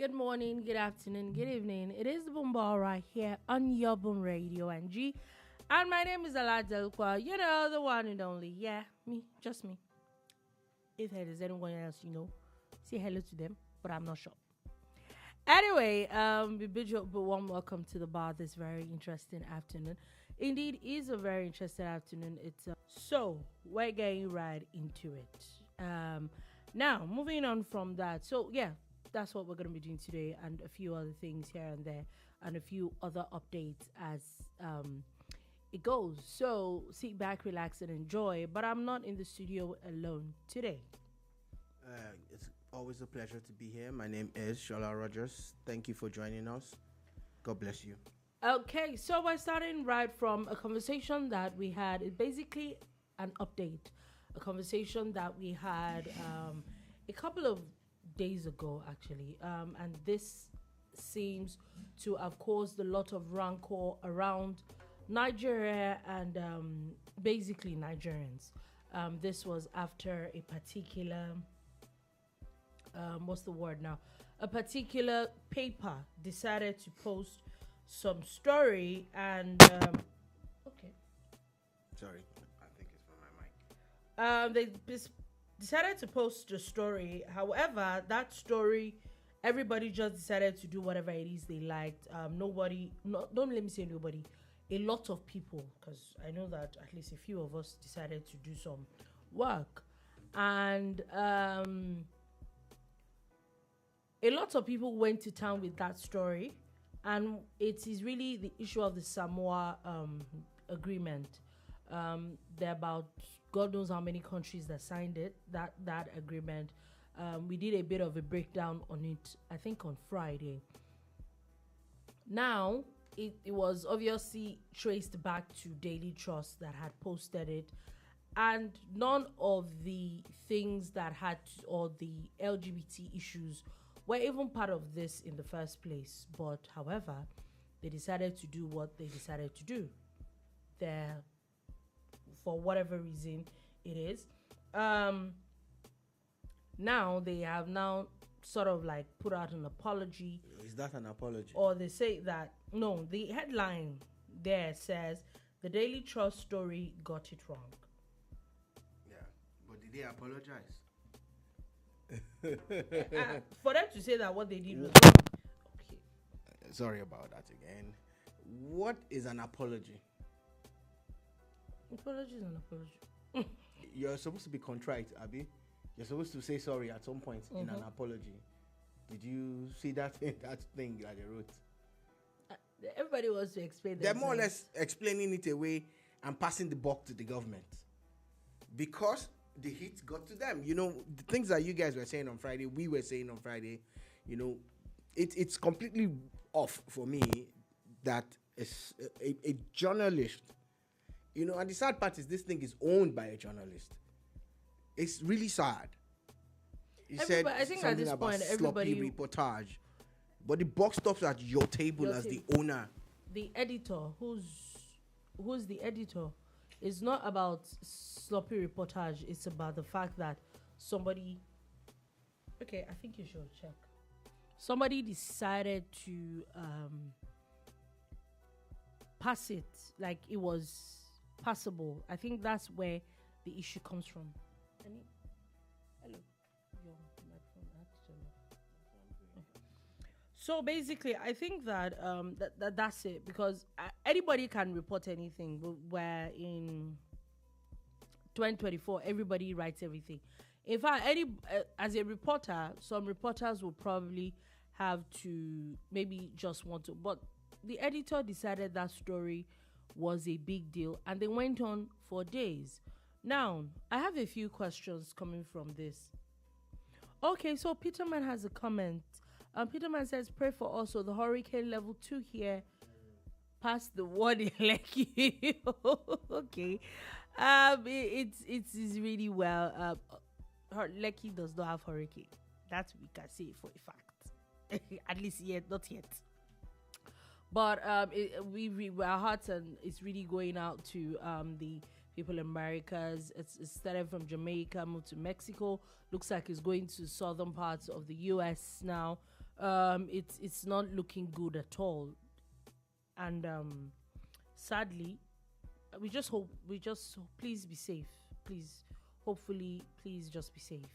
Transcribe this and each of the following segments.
good morning, good afternoon, good evening. It is the Fubara here on your Boom Radio NG. And my name is Aladelqua, the one and only. Yeah, me, just me. If there is anyone else, say hello to them, but I'm not sure. Anyway, we bid you a warm welcome to the bar this very interesting afternoon. Indeed, it is a very interesting afternoon. So we're getting right into it. Now, moving on from that. So, yeah, that's what we're going to be doing today, and a few other things here and there, and a few other updates as it goes. So, sit back, relax, and enjoy. But I'm not in the studio alone today. It's always a pleasure to be here. My name is Shola Rogers. Thank you for joining us. God bless you. Okay, so we're starting right from a conversation that we had. It's basically an update. A conversation that we had a couple of days ago, actually. And this seems to have caused a lot of rancor around Nigeria and basically Nigerians. This was after a particular, a particular paper decided to post some story and, okay. Sorry, I think it's from my mic. They decided to post the story. However, that story, everybody just decided to do whatever it is they liked. Don't let me say nobody. A lot of people, because I know that at least a few of us decided to do some work. And a lot of people went to town with that story. And it is really the issue of the Samoa Agreement. There are about God knows how many countries that signed it, that agreement. We did a bit of a breakdown on it, I think, on Friday. Now, it was obviously traced back to Daily Trust that had posted it. And none of the things that had, or the LGBT issues, were even part of this in the first place. But, however, they decided to do what they decided to do. For whatever reason it is. Now they have sort of like put out an apology. Is that an apology? Or they say that, no, the headline there says, the Daily Trust story got it wrong. Yeah, but did they apologize? For them to say that what they did was okay. Sorry about that again. What is an apology? Apology is an apology. You're supposed to be contrite, Abby. You're supposed to say sorry at some point in an apology. Did you see that thing that they wrote? Everybody wants to explain. They're more or less explaining it away and passing the buck to the government because the hit got to them. The things that you guys were saying on Friday, we were saying on Friday. It's completely off for me that a journalist. And the sad part is this thing is owned by a journalist. It's really sad. He said I think something at this about point, sloppy reportage. But the buck stops at your table as the owner. The editor, who's the editor, is not about sloppy reportage. It's about the fact that somebody... Okay, I think you should check. Somebody decided to pass it like it was passable. I think that's where the issue comes from. Hello. Your microphone. So basically, I think that that's it, because anybody can report anything. Where in 2024, everybody writes everything. In fact, as a reporter, some reporters will probably have to maybe just want to, but the editor decided that story was a big deal, and they went on for days. Now, I have a few questions coming from this. Okay, so Peterman has a comment. Peterman says, pray for also the hurricane level 2 here past the one in Lekki. Okay. It is really well. Lekki does not have hurricane. That we can say for a fact. At least not yet. But our hearts and it's really going out to the people in Americas. It's started from Jamaica, moved to Mexico. Looks like it's going to southern parts of the U.S. now. it's not looking good at all. And sadly, please be safe. Please, hopefully, please just be safe.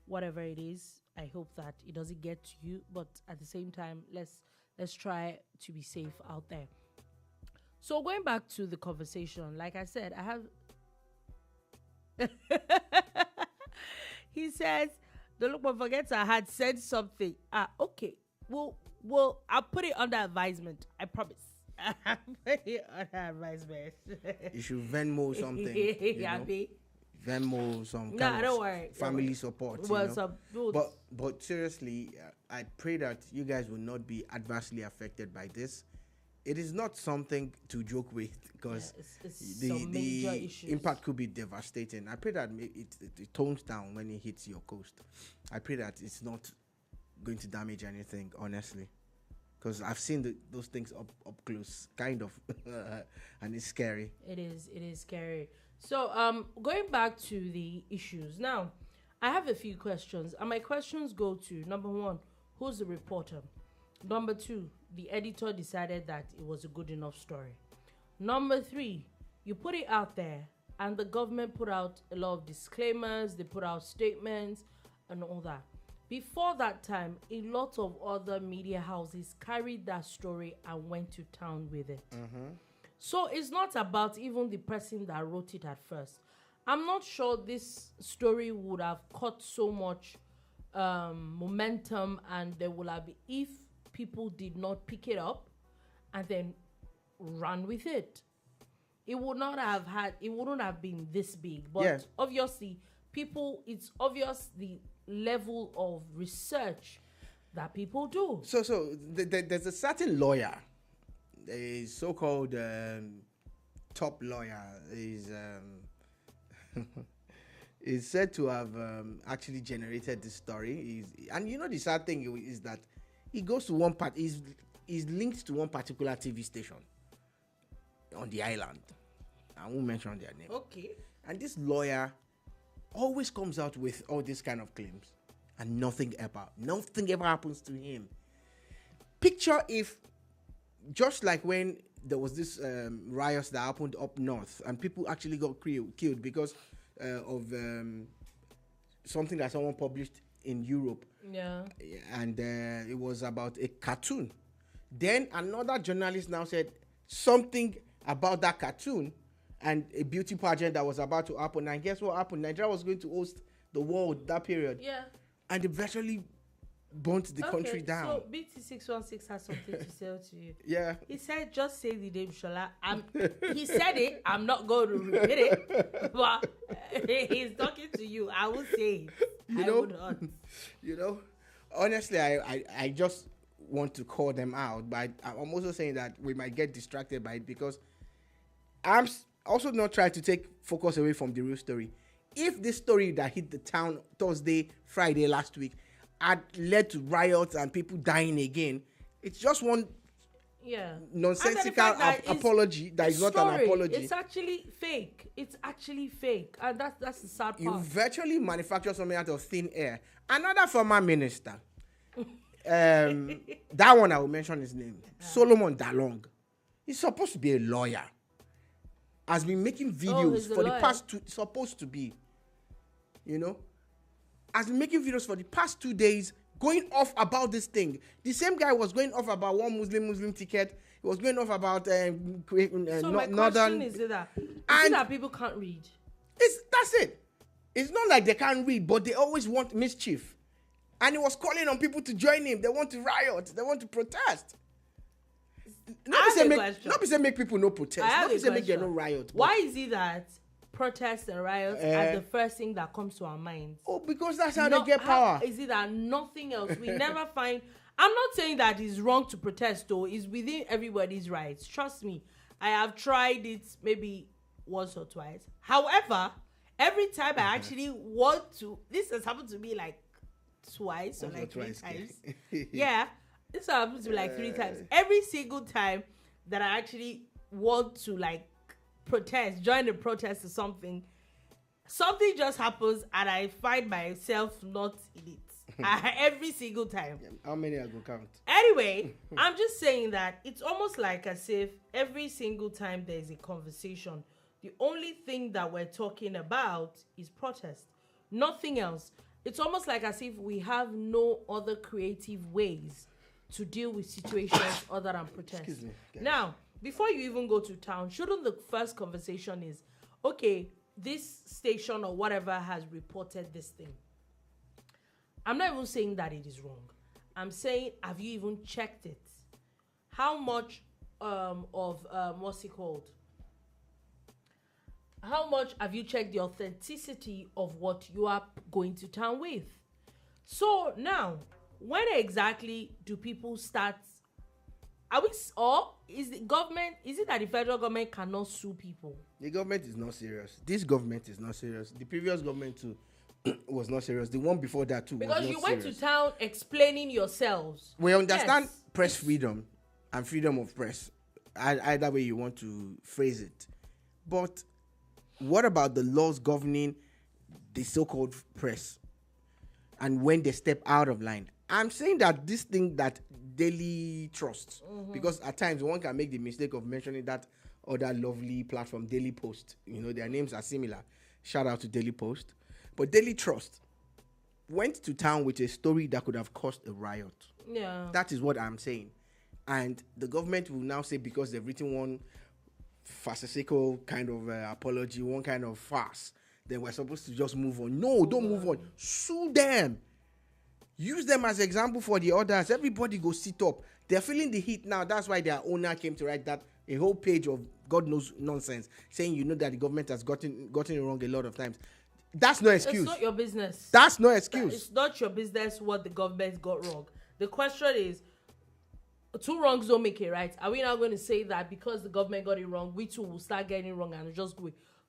Whatever it is, I hope that it doesn't get to you. But at the same time, let's try to be safe out there. So going back to the conversation, like I said, I have. He says, "Don't forget I had said something." Okay. Well, I'll put it under advisement. I promise. I'll put it under advisement. You should Venmo something. Venmo some kind don't worry. family support. But seriously, I pray that you guys will not be adversely affected by this. It is not something to joke with, because the impact could be devastating. I pray that it tones down when it hits your coast. I pray that it's not going to damage anything, honestly, because I've seen those things up close, kind of, and it's scary. It is scary. So, going back to the issues now, I have a few questions, and my questions go to: number one, who's the reporter? Number two, the editor decided that it was a good enough story. Number three, you put it out there, and the government put out a lot of disclaimers, they put out statements, and all that. Before that time, a lot of other media houses carried that story and went to town with it. Mm-hmm. So it's not about even the person that wrote it at first. I'm not sure this story would have caught so much momentum, and there would have been, if people did not pick it up and then run with it. It wouldn't have been this big. But obviously, it's obvious the level of research that people do. So there's a certain lawyer, a so-called top lawyer, is said to have actually generated this story. And you know the sad thing is that he goes to one part. He's linked to one particular TV station on the island. I won't mention their name. Okay. And this lawyer always comes out with all these kind of claims, and nothing ever happens to him. Picture if, just like when there was this riots that happened up north, and people actually got killed because of something that someone published in Europe. Yeah. And it was about a cartoon. Then another journalist now said something about that cartoon and a beauty pageant that was about to happen. And guess what happened? Nigeria was going to host the world that period. Yeah. And they virtually burnt the country down. So BT616 has something to say to you. Yeah. He said, just say the name, Shola. He said it. I'm not going to repeat it. But he's talking to you. I will say it. You know, honestly, I just want to call them out. But I'm also saying that we might get distracted by it, because I'm also not trying to take focus away from the real story. If this story that hit the town Thursday, Friday last week had led to riots and people dying again, it's just one nonsensical apology that is not an apology. It's actually fake. And that's the sad part. You virtually manufacture something out of thin air. Another former minister, that one I will mention his name, Solomon Dalong. He's supposed to be a lawyer. Has been making videos for the past supposed to be, has been making videos for the past 2 days, going off about this thing. The same guy was going off about one Muslim ticket. He was going off about so my question is that people can't read? That's it. It's not like they can't read, but they always want mischief. And he was calling on people to join him. They want to riot. They want to protest. Not be say make people no protest. Not be say make there no riot. Why is it that protests and riots are the first thing that comes to our minds? Oh, because that's how they get power. Is it that nothing else? We never find... I'm not saying that it's wrong to protest, though. It's within everybody's rights. Trust me. I have tried it maybe once or twice. However, every time I actually want to... This has happened to me like twice or like 3 times. Yeah. This happened to me like 3 times. Every single time that I actually want to like protest, join a protest or something just happens and I find myself not in it. Every single time. How many I go count? Anyway, I'm just saying that it's almost like as if every single time there's a conversation, the only thing that we're talking about is protest. Nothing else. It's almost like as if we have no other creative ways to deal with situations other than protest. Excuse me, guys. Now, before you even go to town, shouldn't the first conversation is, okay, this station or whatever has reported this thing. I'm not even saying that it is wrong. I'm saying, have you even checked it? How much what's it called? How much have you checked the authenticity of what you are going to town with? So now, when exactly do people start? Or is the government? Is it that the federal government cannot sue people? The government is not serious. This government is not serious. The previous government too was not serious. The one before that too was not serious. Because you went to town explaining yourselves. We understand press freedom and freedom of press. Either way you want to phrase it. But what about the laws governing the so-called press? And when they step out of line? I'm saying that this thing that Daily trusts, because at times one can make the mistake of mentioning that other lovely platform, Daily Post. You know, their names are similar. Shout out to Daily Post. But Daily Trust went to town with a story that could have caused a riot. Yeah. That is what I'm saying. And the government will now say, because they've written one farcical kind of apology, one kind of farce, then we're supposed to just move on. No, don't move on. Sue them. Use them as example for the others. Everybody go sit up. They're feeling the heat now. That's why their owner came to write that a whole page of God knows nonsense, saying you know that the government has gotten it wrong a lot of times. That's no excuse. It's not your business. That's no excuse. It's not your business what the government got wrong. The question is, two wrongs don't make it right. Are we now going to say that because the government got it wrong, we too will start getting it wrong and just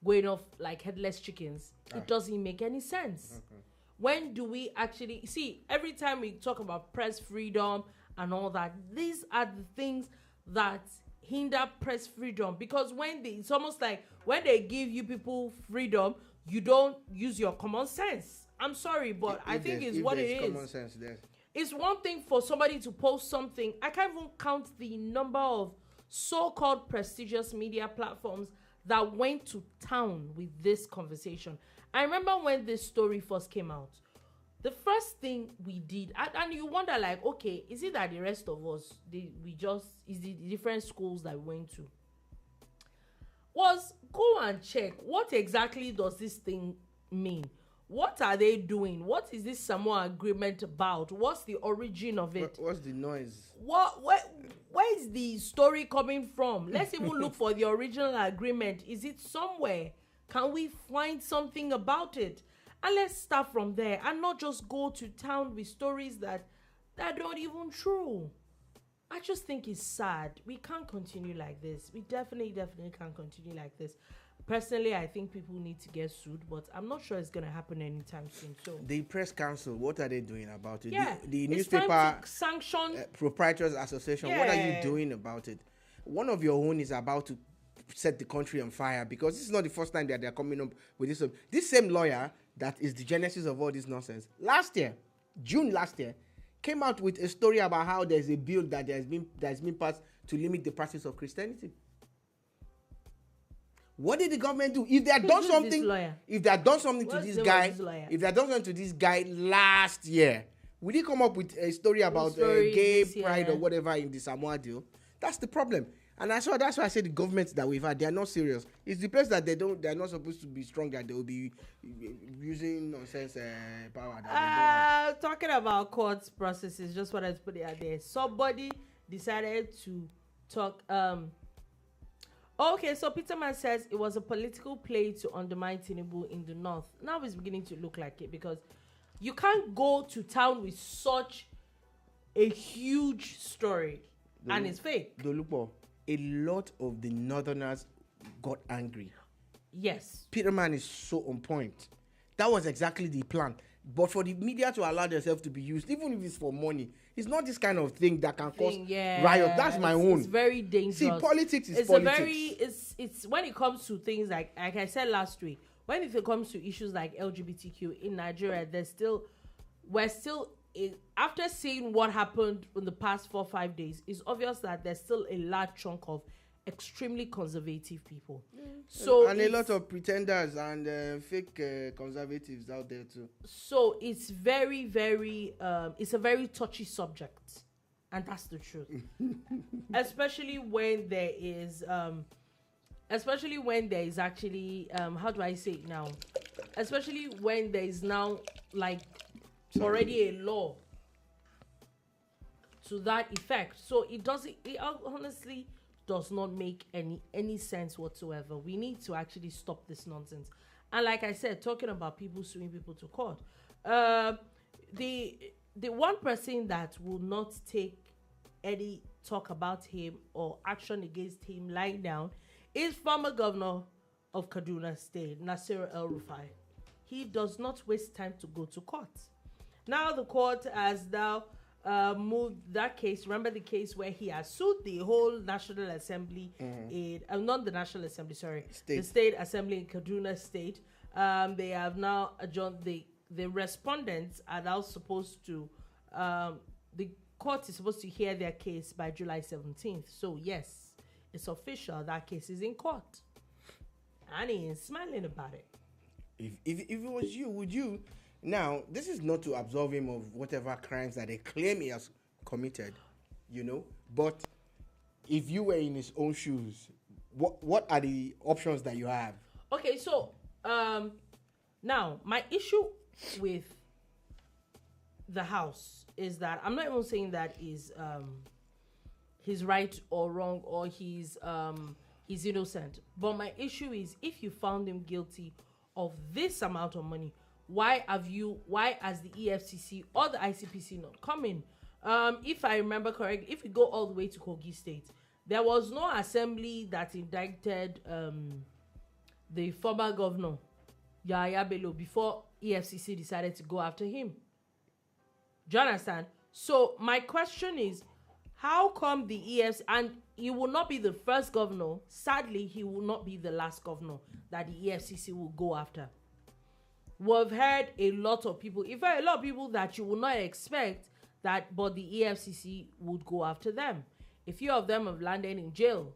going off like headless chickens? It doesn't make any sense. Okay. When do we actually see? Every time we talk about press freedom and all that, these are the things that hinder press freedom, because it's almost like when they give you people freedom, you don't use your common sense. I'm sorry, but I think it's what it is. Common sense there. It's one thing for somebody to post something. I can't even count the number of so-called prestigious media platforms that went to town with this conversation. I remember when this story first came out, the first thing we did, and you wonder like, okay, is it that the rest of us, is the different schools that we went to, was go and check what exactly does this thing mean? What are they doing? What is this Samoa Agreement about? What's the origin of it? What's the noise? Where is the story coming from? Let's even look for the original agreement. Is it somewhere? Can we find something about it? And let's start from there and not just go to town with stories that are not even true. I just think it's sad. We can't continue like this. We definitely can't continue like this. Personally, I think people need to get sued, but I'm not sure it's going to happen anytime soon. So the press council, what are they doing about it? Yeah, the it's newspaper time to sanction proprietors association. Yeah. What are you doing about it? One of your own is about to set the country on fire, because this is not the first time that they're coming up with this. This same lawyer that is the genesis of all this nonsense, June last year, came out with a story about how there's a bill that has been passed to limit the practice of Christianity. What did the government do? If they had done something, to this guy last year, would he come up with a story about gay pride or whatever in the Samoa deal? That's the problem. And that's why I say the governments that we've had, they are not serious. It's the place that they're not supposed to be strong, that they will be using nonsense power. Talking about court processes, just wanted to put it out there. Somebody decided to talk. Okay, so Peterman says it was a political play to undermine Tinubu in the north. Now it's beginning to look like it, because you can't go to town with such a huge story and it's fake. Dolupo, a lot of the northerners got angry. Yes. Peterman is so on point. That was exactly the plan. But for the media to allow themselves to be used, even if it's for money, it's not this kind of thing that can cause riot. That's my own. It's very dangerous. See, politics is politics. It's when it comes to things like I said last week, when it comes to issues like LGBTQ in Nigeria, we're still after seeing what happened in the past 4 or 5 days, it's obvious that there's still a large chunk of extremely conservative people. So and a lot of pretenders and fake conservatives out there too. So it's very, very, it's a very touchy subject, and that's the truth. Especially when there is actually, how do I say it now? Especially when there is now like already a law to that effect. So it honestly does not make any sense whatsoever. We need to actually stop this nonsense. And like I said, talking about people suing people to court, the one person that will not take any talk about him or action against him lying down is former governor of Kaduna State, Nasir El-Rufai. He does not waste time to go to court. Now the court has now moved that case. Remember the case where he has sued the whole National Assembly not the National Assembly, sorry, the State Assembly in Kaduna State. They have now adjourned. The respondents are now supposed to, the court is supposed to hear their case by July 17th. So yes, it's official. That case is in court. And he is smiling about it. If it was you, would you? Now, this is not to absolve him of whatever crimes that they claim he has committed, But if you were in his own shoes, what are the options that you have? Okay, so now my issue with the House is that I'm not even saying that is he's right or wrong or he's innocent. But my issue is, if you found him guilty of this amount of money, why has the EFCC or the ICPC not come in? If I remember correctly, if we go all the way to Kogi State, there was no assembly that indicted the former governor, Yahaya Bello, before EFCC decided to go after him. Do you understand? So my question is, how come the EFCC, and he will not be the first governor, sadly, he will not be the last governor that the EFCC will go after. We've heard a lot of people, in fact, a lot of people that you would not expect that, but the EFCC would go after them. A few of them have landed in jail.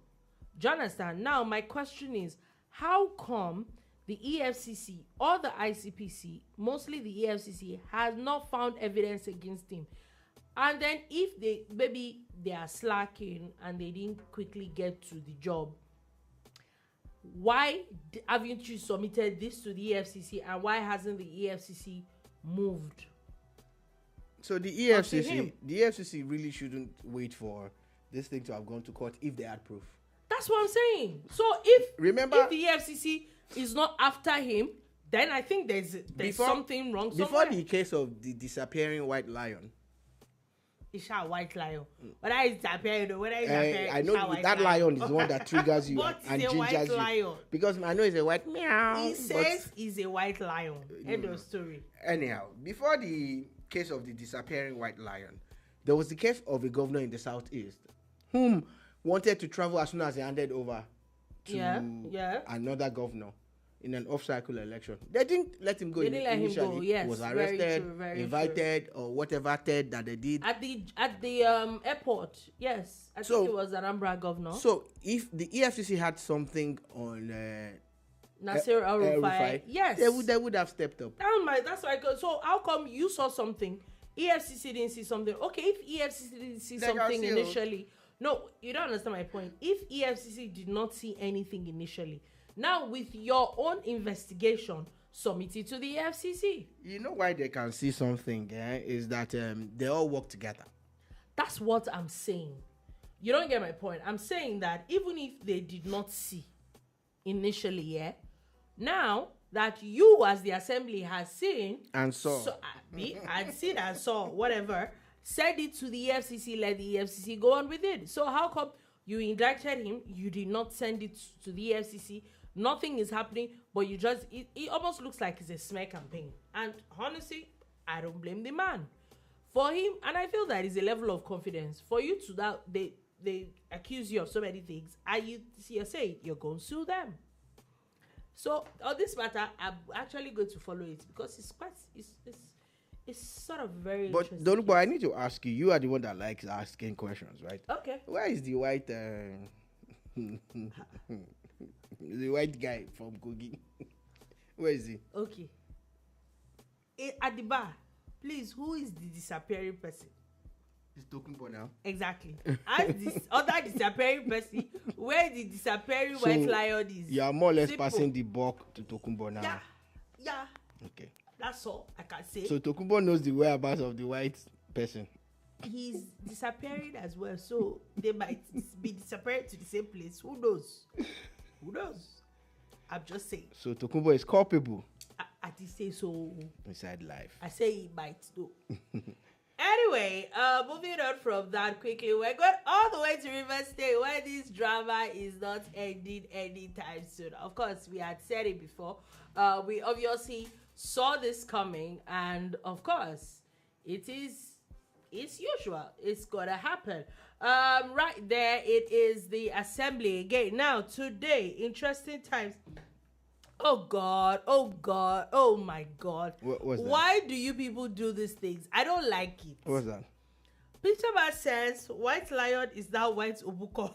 Do you understand? Now, my question is, how come the EFCC or the ICPC, mostly the EFCC, has not found evidence against him? And then if they are slacking and they didn't quickly get to the job, why haven't you submitted this to the EFCC, and why hasn't the EFCC moved? So the EFCC really shouldn't wait for this thing to have gone to court if they had proof. That's what I'm saying. So if the EFCC is not after him, then I think there's something wrong somewhere. Before the case of the disappearing white lion. It's a white lion. Whether it's disappearing, I know that lion is the one that triggers you and gingers you. Lion. Because I know it's a white meow. He says he's a white lion. End of story. Anyhow, before the case of the disappearing white lion, there was the case of a governor in the southeast whom wanted to travel as soon as he handed over to another governor in an off-cycle election. They didn't let him go. They didn't let him go. Yes, he was arrested, invited, or whatever third that they did at the airport. Yes, I think it was Anambra governor. So if the EFCC had something on Nasir El-Rufai, yes, they would have stepped up. That's why. So how come you saw something, EFCC didn't see something? Okay, if EFCC didn't see something initially, no, you don't understand my point. If EFCC did not see anything initially, now, with your own investigation, submit it to the FCC. You know why they can see something, is that they all work together. That's what I'm saying. You don't get my point. I'm saying that even if they did not see initially, now that you as the assembly has seen and saw, whatever, send it to the FCC, let the FCC go on with it. So how come you indicted him, you did not send it to the FCC? Nothing is happening, but you just, it almost looks like it's a smear campaign. And honestly, I don't blame the man. For him, and I feel that is a level of confidence. For you to that, they accuse you of so many things, and you say you're going to sue them. So on this matter, I'm actually going to follow it because It's sort of very But interesting. don't. But I need to ask you. You are the one that likes asking questions, right? Okay. Where is the white? The white guy from Kogi. Where is he? Okay. At the bar, please, who is the disappearing person? He's talking about now. Exactly. As this other disappearing person, where the disappearing white lion is. You are more or less Simple. passing the buck to Tokumbo now. Yeah. Okay. That's all I can say. So Tokumbo knows the whereabouts of the white person. He's disappearing as well, so they might be disappearing to the same place. Who knows? Who knows? I'm just saying. So Tokumbo is culpable. I did say so. Inside life. I say he might do. Anyway, moving on from that quickly, we're going all the way to River State where this drama is not ending anytime soon. Of course, we had said it before. We obviously saw this coming, and of course, it's usual. It's gonna happen. Right there, it is the assembly again. Now, today, interesting times. Oh God, oh my God. What was that? Why do you people do these things? I don't like it. What was that? Peter Bar says white lion is now white Obuko.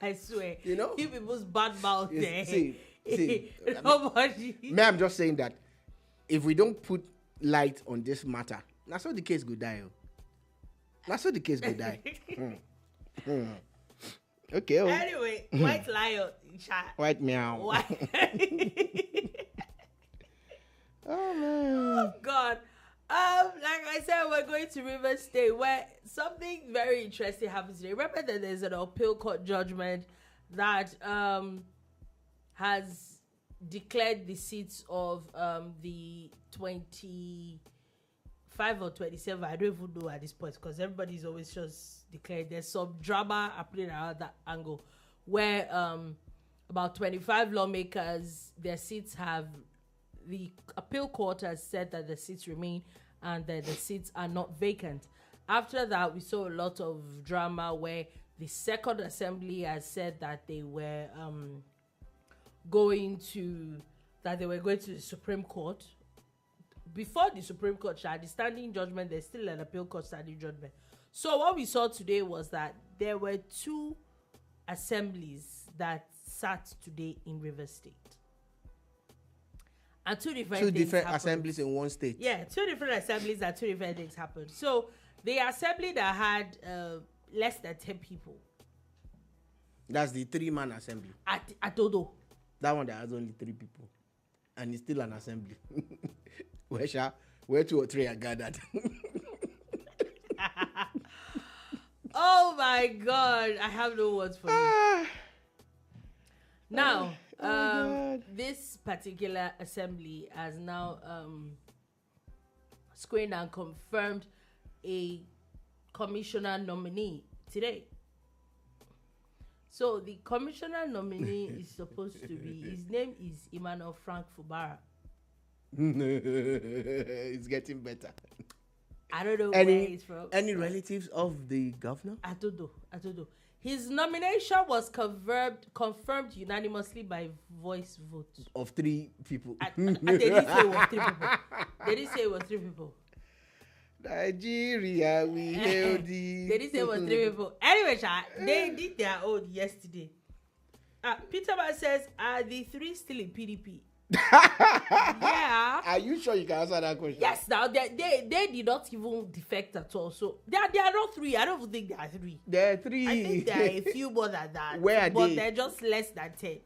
I swear. You know? You people's bad mouth there. See, Nobody. I'm just saying that if we don't put light on this matter, that's how the case go die. That's how the case go die. Okay. Anyway, white lion. White meow. White. Oh man. Oh God. Like I said, we're going to River State where something very interesting happens today. Remember that there's an appeal court judgment that has declared the seats of the 25 or 27. I don't even know at this point because everybody's always just declared. There's some drama happening around that angle where about 25 lawmakers, their seats have, the appeal court has said that the seats remain and that the seats are not vacant. After that, we saw a lot of drama where the second assembly has said that they were going to the Supreme Court. Before the Supreme Court had the standing judgment, there's still an appeal court standing judgment. So what we saw today was that there were two assemblies that sat today in River State. And two different assemblies in one state. Yeah, two different assemblies and two different things happened. So the assembly that had less than 10 people. That's the 3-man assembly. At Dodo. That one that has only 3 people. And it's still an assembly. Where 2 or 3 are gathered. Oh my God. I have no words for you. Now, this particular assembly has now screened and confirmed a commissioner nominee today. So the commissioner nominee is supposed to be, his name is Emmanuel Frank Fubara. It's getting better. I don't know where he's from. Any relatives of the governor? I don't know. His nomination was confirmed unanimously by voice vote. Of 3 people. They didn't say it was 3 people. They didn't say it was 3 people. Nigeria, we hail thee. They didn't say it was 3 people. Anyway, they did their own yesterday. Peter Man says, are the 3 still in PDP? Yeah. Are you sure you can answer that question? Yes, now they did not even defect at all. So they are not 3. I don't think they are 3. There are 3. I think there are a few more than that. Where are but they? They're just less than 10.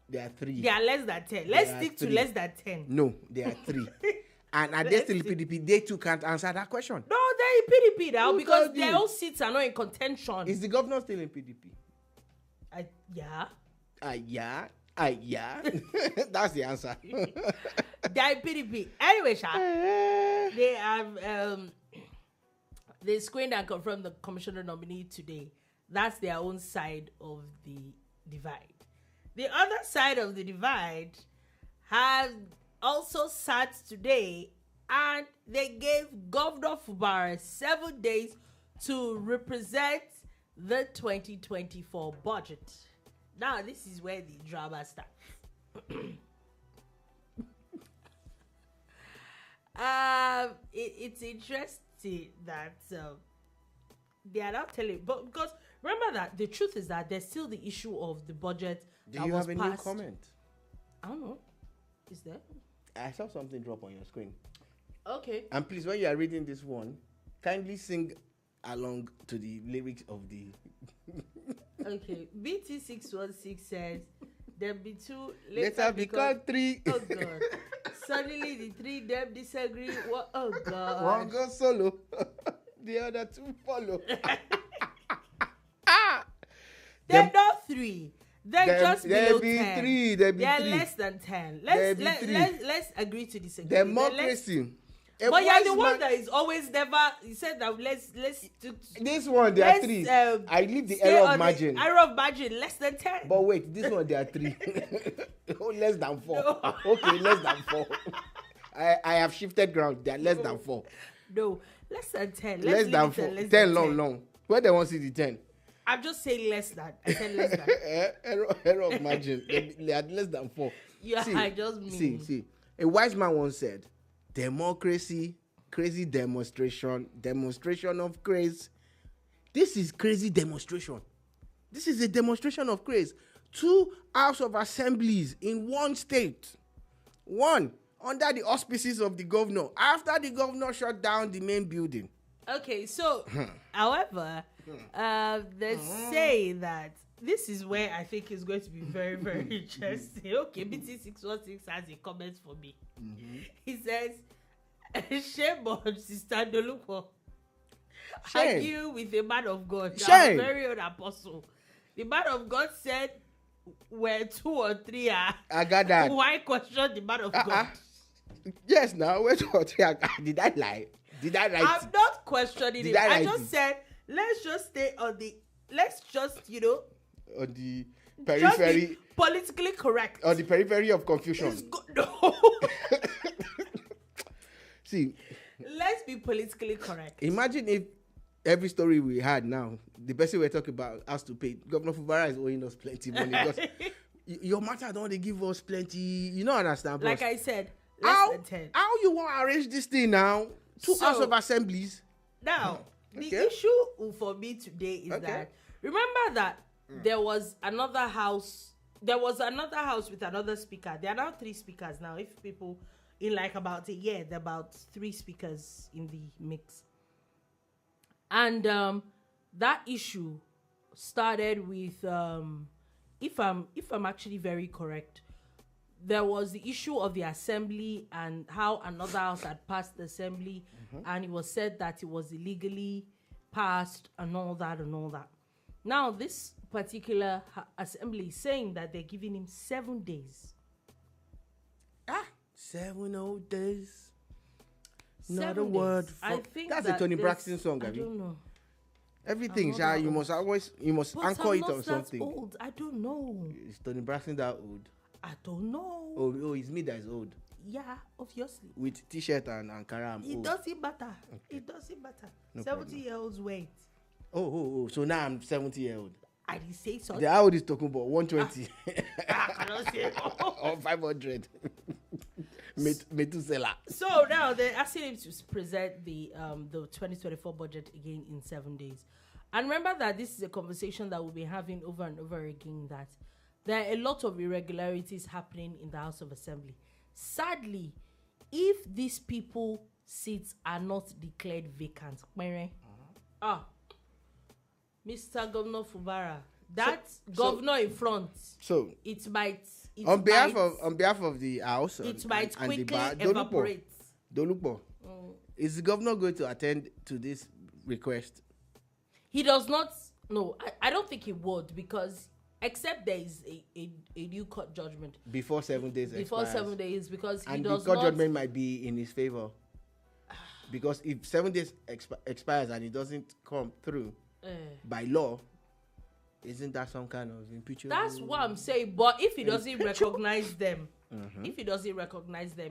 There are 3. They are less than 10. Let's stick to less than 10. No, there are 3. And are they still in PDP? They too can't answer that question. No, they're in PDP now. Who because told you? their own seats are not in contention. Is the governor still in PDP? Yeah. Yeah. That's the answer. They're in PDP. Anyway, they have they screened and confirmed the commissioner nominee today. That's their own side of the divide. The other side of the divide has also sat today, and they gave Governor Fubara 7 days to represent the 2024 budget. Now, this is where the drama starts. it's interesting that they are not telling, but because remember that the truth is that there's still the issue of the budget. Do you have a new comment? I don't know. Is there? I saw something drop on your screen. Okay. And please, when you are reading this one, kindly sing along to the lyrics of the. Okay. BT616 says there be two Later become three. Oh God. Suddenly the three them disagree. What? Oh God. One goes solo. The other two follow. They're not three. They're just below 10. They're three. They're less than 10. Let's agree to disagree. Democracy. But you're the one that is always never. You said that let's this one there are three. I leave the error of margin. Error of margin less than 10. But wait, this one there are three. Oh, less than 4. No. Okay, less than 4. I have shifted ground. They are less than 4. No, less than 10. Less than 4. 10 long. Where they want to see the 10? I'm just saying less than. I said less than. Error of margin. They are less than 4. Yeah, see, I just mean. See. A wise man once said, democracy, crazy demonstration of craze. This is crazy demonstration. This is a demonstration of craze. 2 House of Assemblies in one state. One under the auspices of the governor. After the governor shut down the main building. Okay, so, however, they say that this is where I think is going to be very, very interesting. Okay, BT616 has a comment for me. Mm-hmm. He says, shame on Sister Dolupo. Argue with a man of God. Our very own apostle. The man of God said, where 2 or 3 are. I got that. Why question the man of God? Yes, now, where 2 or 3 are. Did I lie? Did I write I'm not questioning it. I just said, let's just stay on the, on the periphery. Just be politically correct. On the periphery of confusion. No. See. Let's be politically correct. Imagine if every story we had now, the person we're talking about has to pay. Governor Fubara is owing us plenty money. Because your matter don't they give us plenty. You don't understand. Like I said, less than 10. How you want to arrange this thing now? 2 House of Assemblies. Now, the issue for me today is that, remember that there was another house with another speaker. There are now 3 speakers now. If people, in like about a year, there are about 3 speakers in the mix. And that issue started with, if I'm actually very correct, there was the issue of the assembly and how another house had passed the assembly, and it was said that it was illegally passed and all that. Now, this particular assembly is saying that they're giving him 7 days. 7 whole days. 7 Not a word. I think that's a Tony Braxton song. I don't know. Everything, you must anchor it on something. Old. I don't know. Is Tony Braxton that old? I don't know. Oh, it's me that is old. Yeah, obviously. With t-shirt and Ankara, I'm old. It doesn't matter. No 70-year-olds wait. Oh, so now I'm 70-year-old. I didn't say so. The old is talking about 120. I cannot say or 500. Metusela. So now they're asking him to present the 2024 budget again in 7 days. And remember that this is a conversation that we'll be having over and over again, that there are a lot of irregularities happening in the House of Assembly. Sadly, if these people seats are not declared vacant, Mr. Governor Fubara, that governor in front, so it might on behalf of the House, it might quickly evaporate. Dolupo, is the governor going to attend to this request? He does not. No, I don't think he would, because except there is a new court judgment before 7 days. Before expires. 7 days, because and the court judgment might be in his favor. Because if 7 days expires and it doesn't come through by law, isn't that some kind of impeachment? That's what I'm saying. But if he doesn't recognize them,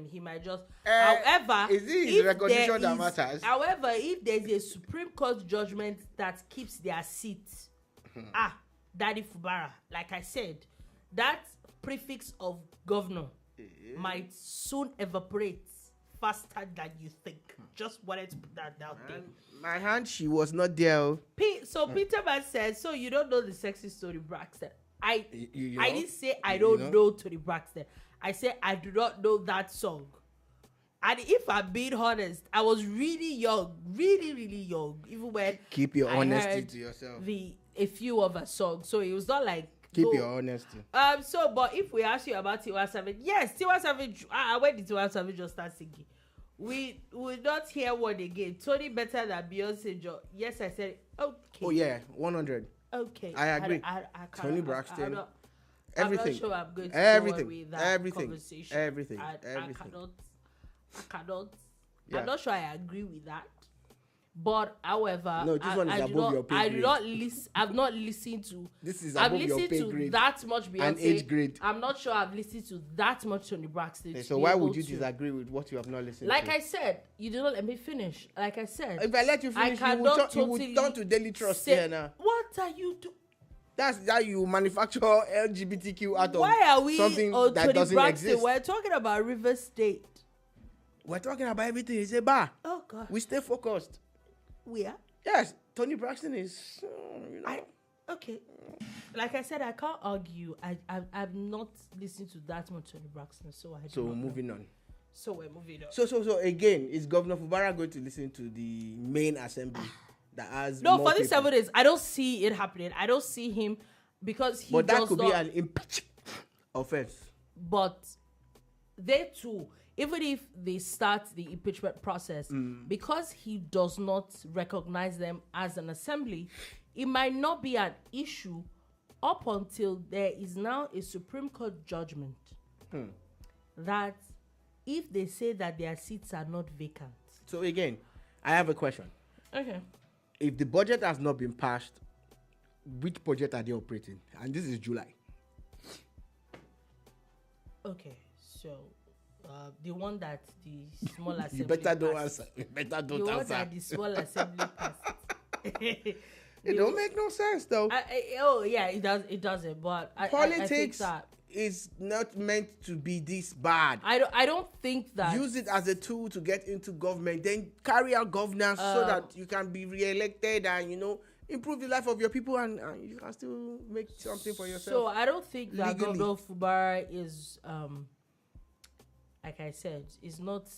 he might just. However, is it his recognition that matters? However, if there's a Supreme Court judgment that keeps their seat, Daddy Fubara, like I said, that prefix of governor might soon evaporate faster than you think. Just wanted to put that down there. My hand, she was not there. So Peterman said, so you don't know the sexy story, Braxton. I know? didn't say I don't know Tony Braxton. I said I do not know that song. And if I'm being honest, I was really young, really, really young. Even when keep your honesty heard to yourself. A few of a song, so it was not like keep your honesty. But if we ask you about Tiwa Savage, yes, Tiwa Savage. When did Tiwa Savage just start singing? We will not hear one again. Tony better than Beyonce. Yes, I said okay. Oh yeah, 100. Okay, I agree. I Tony Braxton. Everything. I'm not sure I'm going to everything. With that Everything. Conversation. Everything. I cannot. Yeah. I'm not sure I agree with that. But however, no, this one is above your pay grade. I do not listen. I've not listened to. This is I've above your listened pay to grade. that much Beyonce. And age grade. I'm not sure I've listened to that much Tony Braxton. Okay, so why would you disagree with what you have not listened like to? I said, you did not let me finish. Like I said, if I let you finish, you would turn to Daily Trust here now. What are you doing? That's how you manufacture LGBTQ out of why are we something on that Tony doesn't Braxton? exist. We're talking about River State. We're talking about everything. It's a bar. Oh God. We stay focused. We are. Yes, Tony Braxton is. Okay. Like I said, I can't argue. I've not listened to that much Tony Braxton, so I. So moving on. So we're moving on. So again, is Governor Fubara going to listen to the main assembly that has? No, for these 7 days, I don't see it happening. I don't see him because he. But that could be an impeachment offense. But they too, even if they start the impeachment process, because he does not recognize them as an assembly, it might not be an issue up until there is now a Supreme Court judgment that if they say that their seats are not vacant. So again, I have a question. Okay. If the budget has not been passed, which budget are they operating? And this is July. Okay, so the one that the small assembly You better don't passed. answer. You better don't The one answer. that the small assembly passed. It don't make no sense though. It does. It doesn't. But Politics I think that is not meant to be this bad. I don't think that. Use it as a tool to get into government, then carry out governance so that you can be re-elected and improve the life of your people and you can still make something for yourself. So I don't think that legally. Gov Fubara is like I said, is not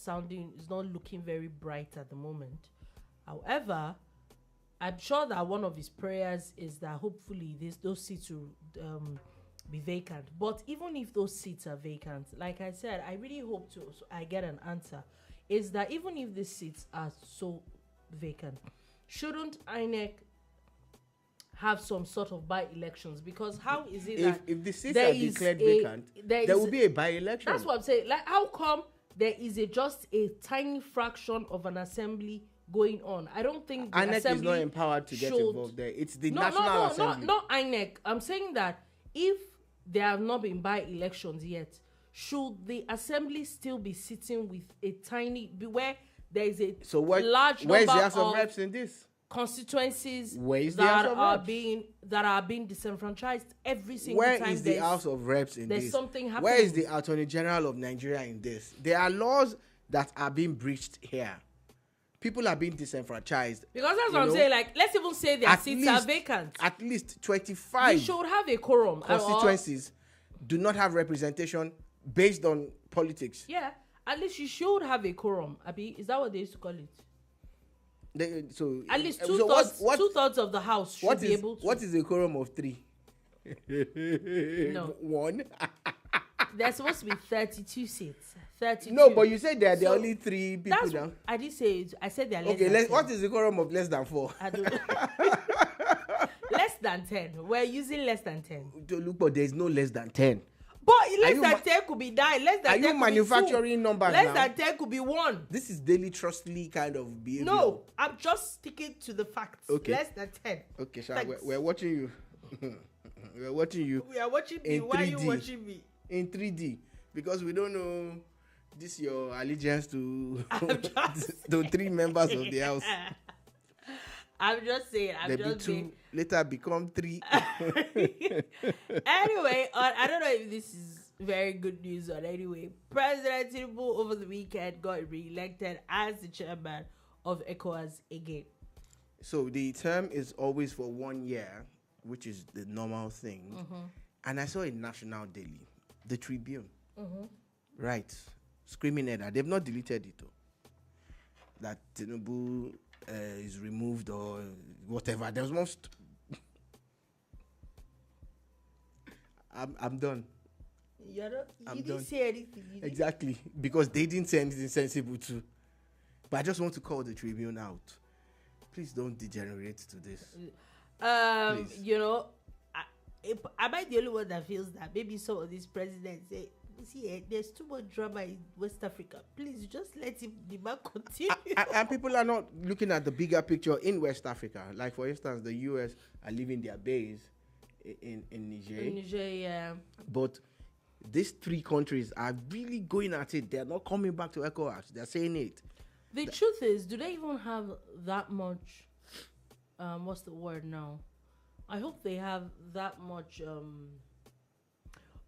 looking very bright at the moment. However, I'm sure that one of his prayers is that hopefully those seats will be vacant. But even if those seats are vacant, like I said, I really hope I get an answer. Is that even if the seats are so vacant, shouldn't INEC have some sort of by-elections? Because how is it if the seats are declared vacant, there will be a by-election? That's what I'm saying. Like, how come there is just a tiny fraction of an assembly going on? I don't think the INEC assembly is not empowered to get involved there. It's the National Assembly. Not INEC. I'm saying that if there have not been by-elections yet, should the assembly still be sitting with a tiny, where there is a large where's number the House of Reps in this? Constituencies that are being disenfranchised every single time. Where is the House of Reps in there's this? Something happening. Where is the Attorney General of Nigeria in this? There are laws that are being breached here. People are being disenfranchised. Because that's what I'm saying. Like, let's even say their seats are vacant. At least 25 you should have a quorum. Constituencies do not have representation based on politics. Yeah, at least you should have a quorum. Abi, is that what they used to call it? At least two-thirds of the House should be able to. What is a quorum of 3? No. 1? There's supposed to be 32 seats. 32. No, but you said there are only 3 people now. I did say it. I said there are less than 10. What is the quorum of less than 4? I don't less than 10. We're using less than 10. Look, but there's no less than 10. But less than 10 could be 9. Less than 10 could be 2. Are you manufacturing numbers now? Less than 10 could be 1. This is daily trustly kind of behavior. No, I'm just sticking to the facts. Okay. Less than 10. Okay, Sha, we're watching you. We're watching you. We are watching me. Why are you watching me? In 3D. Because we don't know this your allegiance to the 3 members of the House. I'm just saying. Later become 3. Anyway, I don't know if this is very good news on anyway. President Tinubu over the weekend got re-elected as the chairman of ECOWAS again. So the term is always for 1 year, which is the normal thing. And I saw a national daily, the Tribune. Right. Screaming at that. They've not deleted it, though. That Tinubu is removed or whatever. There's most. I'm done. You didn't say anything. Exactly. Because they didn't say anything sensible too. But I just want to call the Tribune out. Please don't degenerate to this. Please. You know, am I the only one that feels that maybe some of these presidents say, see, there's too much drama in West Africa. Please just let him, the man continue. And people are not looking at the bigger picture in West Africa. Like, for instance, the US are leaving their base in Niger. In Niger, yeah. But these three countries are really going at it. They're not coming back to ECOWAS. They're saying it. The truth is, do they even have that much, what's the word now? I hope they have that much,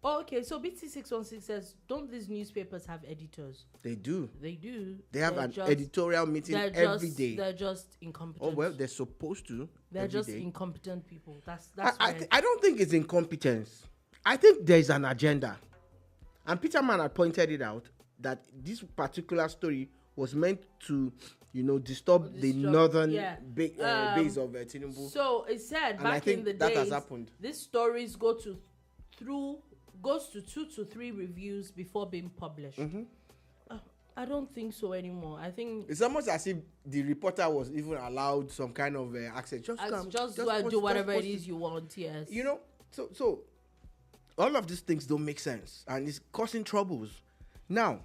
Oh, okay, so BT616 says, don't these newspapers have editors? They do. They do. They have an editorial meeting every day. They're just incompetent. Oh, well, they're supposed to. They're just incompetent people. That's I don't think it's incompetence. I think there's an agenda. And Peterman had pointed it out that this particular story was meant to, disturb the northern base of Tinubu. So it said and back in the days, that has happened. These stories goes to 2 to 3 reviews before being published. I don't think so anymore. I think it's almost as if the reporter was even allowed some kind of access. Just do whatever it is you want. Yes. So all of these things don't make sense, and it's causing troubles. Now,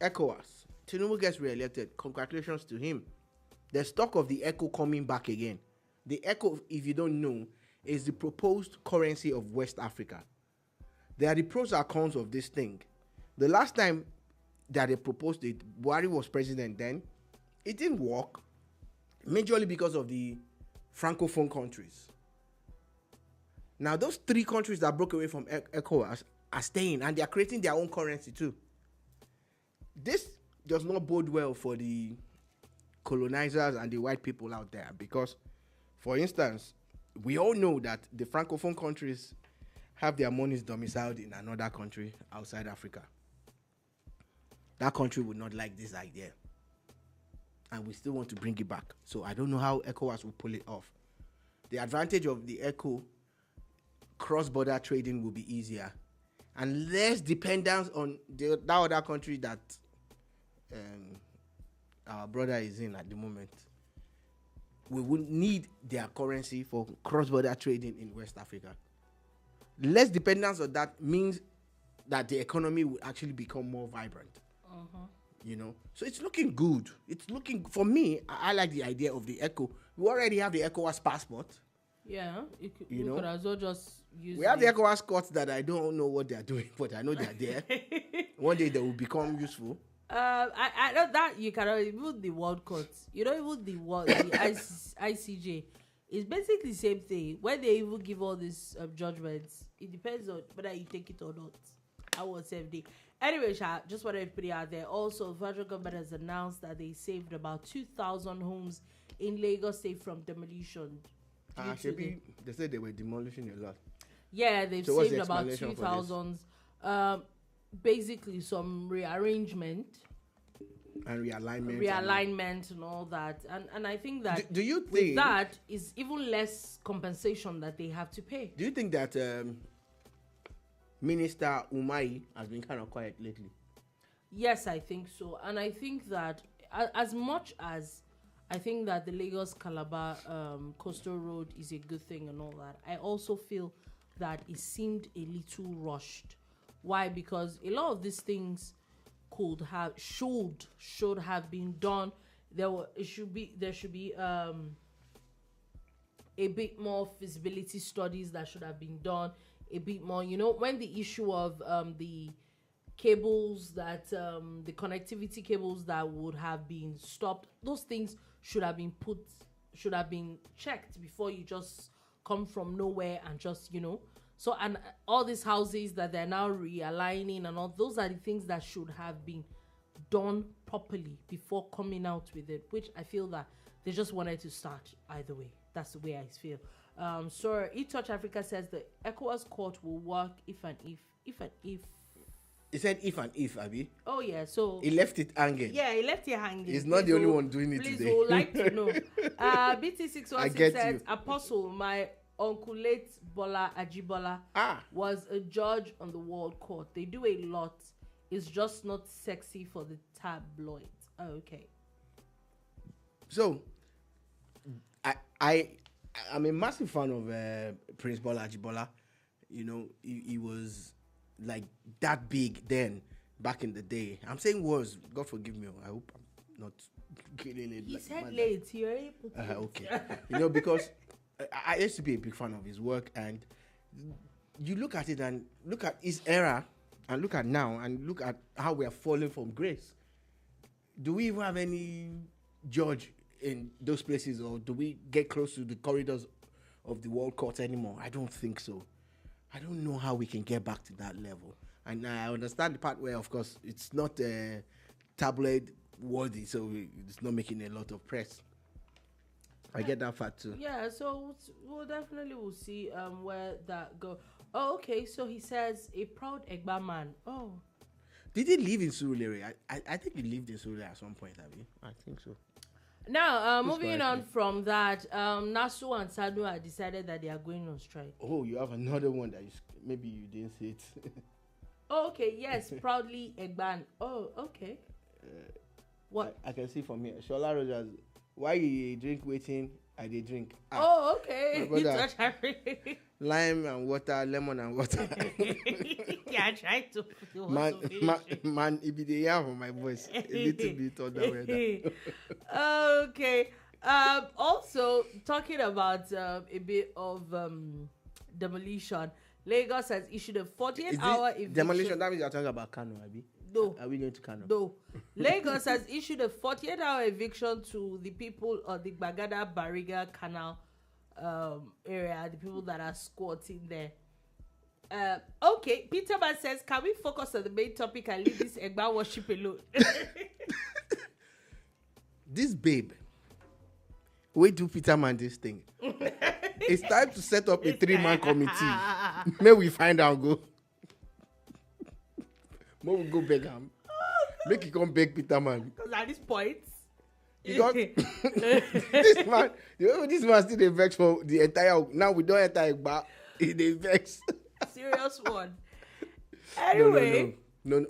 ECOWAS. Tinubu gets re-elected. Congratulations to him. There's talk of the ECO coming back again. The ECO, if you don't know, is the proposed currency of West Africa. There are the pros and cons of this thing. The last time that they proposed it, Buhari was president then. It didn't work, majorly because of the Francophone countries. Now, those 3 countries that broke away from ECOWAS are staying, and they are creating their own currency too. This does not bode well for the colonizers and the white people out there because, for instance, we all know that the Francophone countries have their monies domiciled in another country outside Africa. That country would not like this idea. And we still want to bring it back. So I don't know how ECOWAS will pull it off. The advantage of the ECO, cross-border trading will be easier. And less dependence on that other country that our brother is in at the moment. We would need their currency for cross-border trading in West Africa. Less dependence on that means that the economy will actually become more vibrant. So it's looking good. For me, I like the idea of the ECO. We already have the ECOWAS passport. Yeah, we could as well just use. We have the ECOWAS courts that I don't know what they are doing, but I know they are there. One day they will become useful. I know that you cannot even the world courts. Even the ICJ is basically the same thing. When they even give all these judgments, it depends on whether you take it or not. I was same day. Anyway, just wanted to put it out there. Also, the federal government has announced that they saved about 2,000 homes in Lagos State from demolition. They said they were demolishing a lot. Yeah, they've saved about 2,000. Basically, some rearrangement and realignment and all that. And I think that do you think with that is even less compensation that they have to pay. Do you think that Minister Umai has been kind of quiet lately? Yes, I think so. And I think that as much as I think that the Lagos-calabar coastal road is a good thing and all that, I also feel that it seemed a little rushed. Why? Because a lot of these things should have been done. There should be a bit more feasibility studies that should have been done. A bit more, when the issue of the cables that the connectivity cables that would have been stopped, those things should have been checked before you just come from nowhere and just So, and all these houses that they're now realigning and all, those are the things that should have been done properly before coming out with it, which I feel that they just wanted to start either way. That's the way I feel. So eTouch Africa says the ECOWAS court will work if and if. He said if and if, Abby. Oh yeah, so he left it hanging. Yeah, he left it hanging. He's not the only one doing it please, today. Please, would like to know. BT616 says, you. Apostle, my uncle late Bola Ajibola was a judge on the World Court. They do a lot. It's just not sexy for the tabloids. Oh, okay. So, I'm a massive fan of Prince Bola Ajibola. You know, he was like that big then, back in the day. I'm saying was, God forgive me. I hope I'm not killing it. He like said late. He already put it. Okay. You know, because I used to be a big fan of his work, and you look at it and look at his era and look at now and look at how we are falling from grace. Do we even have any judge in those places, or do we get close to the corridors of the World Court anymore? I don't think so. I don't know how we can get back to that level. And I understand the part where, of course, it's not tabloid worthy, so it's not making a lot of press. I get that fact too. Yeah, so we'll definitely see where that go. Oh, okay. So he says a proud Egba man. Oh, did he live in Surulere? I think he lived in Surulere at some point. Have you? I think so. Now, moving on from that, NASU and SSANU have decided that they are going on strike. Oh, you have another one that maybe you didn't see it. Oh, okay. Yes, proudly Egban. Oh, okay. What? I can see from here. Shola Rogers, why you drink waiting? I did drink. Oh, okay. Lime and water, lemon and water. Yeah, I tried to. Man, it be the air for my voice. A little bit on the weather. Okay. Also, talking about a bit of demolition, Lagos has issued a 48-hour eviction. Demolition, that means you're talking about Canal, Abi? No. Are we going to Canal? No. Lagos has issued a 48-hour eviction to the people of the Gbagada-Bariga Canal area, the people that are squatting there. Okay, Peterman says, can we focus on the main topic and leave this Egba worship alone? This babe, we do Peterman this thing. It's time to set up a 3-man committee. May we find out go. May we go beg him. Make he come beg Peterman. Because at this point, because this man still dey vex for the entire. Now we don't enter Egba. He dey vex. Serious one. Anyway. No.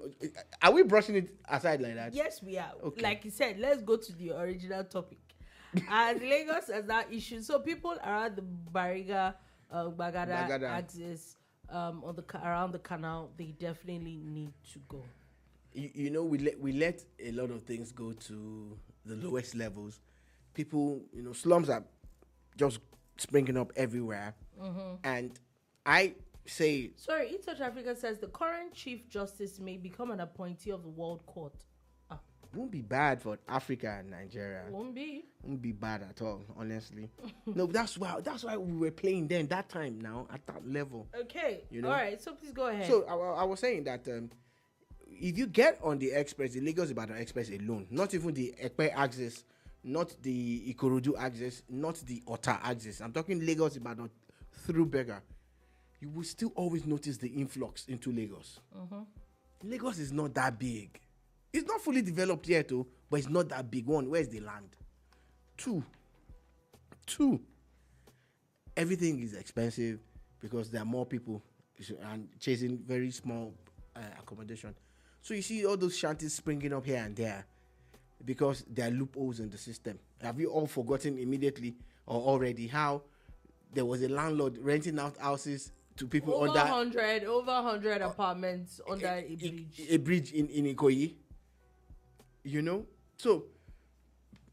Are we brushing it aside like that? Yes, we are. Okay. Like you said, let's go to the original topic. And Lagos has that issue. So people around the Bariga, Gbagada axis, around the canal, they definitely need to go. You know, we let a lot of things go to the lowest levels. People, you know, slums are just springing up everywhere. Mm-hmm. And I say... Sorry, eTouch Africa says the current Chief Justice may become an appointee of the World Court. Won't be bad for Africa and Nigeria. Won't be bad at all, honestly. No, that's why we were playing then, that time now, at that level. Okay, you know? All right, so please go ahead. So I was saying that... if you get on the express, the Lagos-Ibadan express alone, not even the Ekpe axis, not the Ikorodu axis, not the Ota axis, I'm talking Lagos-Ibadan through Berger, you will still always notice the influx into Lagos. Mm-hmm. Lagos is not that big. It's not fully developed yet, though, but it's not that big. One, where's the land? Two, everything is expensive because there are more people and chasing very small accommodation. So you see all those shanties springing up here and there because there are loopholes in the system. Have you all forgotten immediately or already how there was a landlord renting out houses to people over under... over 100 apartments under a bridge. A bridge in Ikoyi. You know? So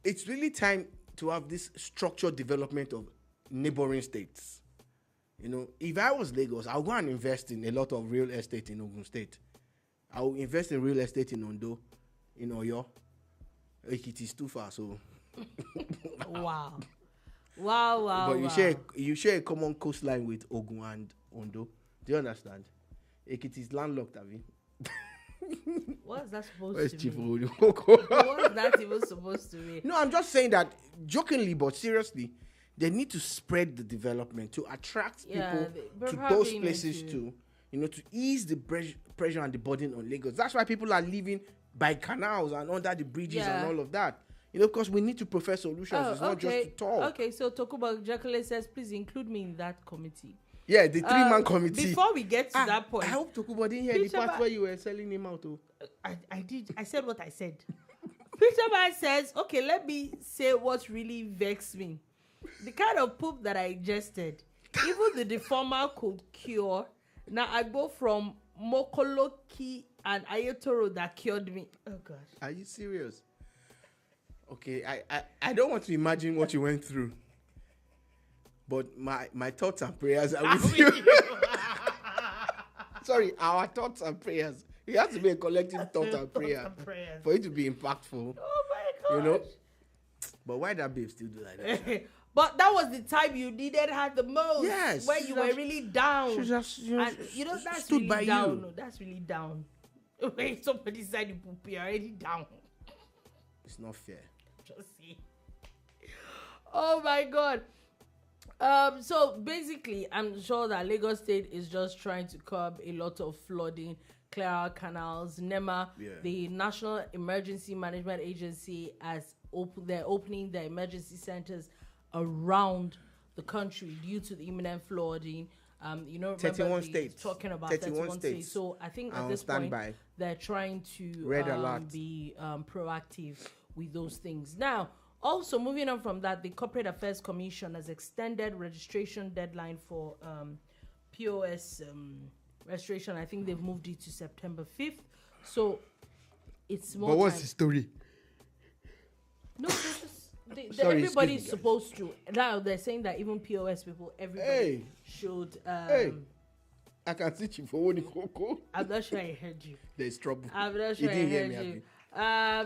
it's really time to have this structured development of neighboring states. You know, if I was Lagos, I'll go and invest in a lot of real estate in Ogun State. I'll invest in real estate in Ondo, in Oyo. It is too far, so. Wow. But you share a common coastline with Ogun and Ondo. Do you understand? Ekiti is landlocked, have you? What's that supposed Where's to Chief mean? Owodiko? What's that even supposed to mean? No, I'm just saying that jokingly, but seriously, they need to spread the development to attract people to those places to ease the pressure and the burden on Lagos. That's why people are living by canals and under the bridges and all of that. Because we need to prefer solutions. It's not just to talk. Okay, so Tokuba Jakale says, please include me in that committee. Yeah, the 3-man committee. Before we get to that point. I hope Tokuba didn't hear the part where you were selling him out. I did. I said what I said. Peter Man says, okay, let me say what really vexed me. The kind of poop that I ingested, even the deformer could cure. Now I go from Mokoloki and Ayetoro that cured me. Oh, gosh. Are you serious? Okay, I don't want to imagine what you went through. But my thoughts and prayers are with you. Sorry, our thoughts and prayers. It has to be a collective thought and prayer for it to be impactful. Oh my God. But why that babe still do like that? But that was the time you needed her the most. Yes. When you were really down. She just, and that's stood really by down. you. No, that's really down. When somebody said you poop, you're already down. It's not fair. Just see. Oh my God. So basically, I'm sure that Lagos State is just trying to curb a lot of flooding, clear out canals. NEMA, the National Emergency Management Agency, they're opening their emergency centers around the country due to the imminent flooding. 31 states. Talking about 31 states. So I think at this point, they're trying to be proactive with those things. Now, also, moving on from that, the Corporate Affairs Commission has extended registration deadline for POS registration. I think they've moved it to September 5th. So, it's more. But what's the story? No, everybody's supposed to. Now, they're saying that even POS people, everybody should. I can teach you for one Coco. I'm not sure I heard you. There's trouble. I'm not sure I heard you.